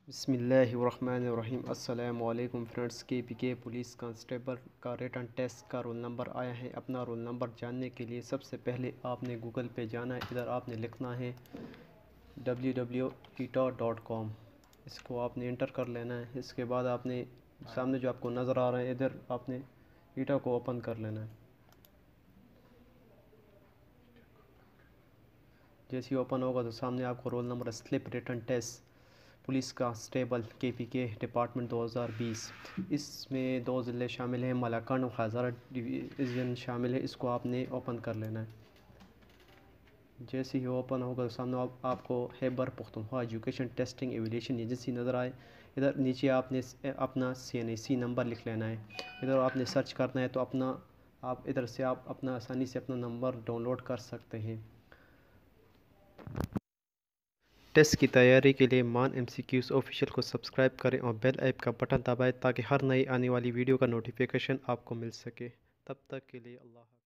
बिस्मिल्लाहिर्रहमानिर्रहीम। अस्सलाम वालेकुम फ्रेंड्स। KPK पुलिस कांस्टेबल का रिटन टेस्ट का रोल नंबर आया है। अपना रोल नंबर जानने के लिए सबसे पहले आपने गूगल पे जाना है। इधर आपने लिखना है www.eta.com। इसको आपने इंटर कर लेना है। इसके बाद आपने सामने जो आपको नज़र आ रहा है इधर आपने ईटा को ओपन कर लेना है। जैसे ही ओपन होगा तो सामने आपको roll number slip written test police constable KPK department 2020। इसमें 2 ज़िले शामिल हैं, मलाकंड और हज़ारा डिवीज़न शामिल है। इसको आपने ओपन कर लेना है। जैसे ही ओपन होगा तो सामने आपको Khyber Pakhtunkhwa education testing evaluation agency नज़र आए। इधर नीचे आपने अपना CNAC नंबर लिख लेना है। इधर आपने सर्च करना है तो आप इधर से आप अपना आसानी से अपना नंबर डाउनलोड कर सकते हैं। टेस्ट की तैयारी के लिए मान MCQs ऑफिशियल को सब्सक्राइब करें और बेल आइकन का बटन दबाएं ताकि हर नई आने वाली वीडियो का नोटिफिकेशन आपको मिल सके। तब तक के लिए अल्लाह।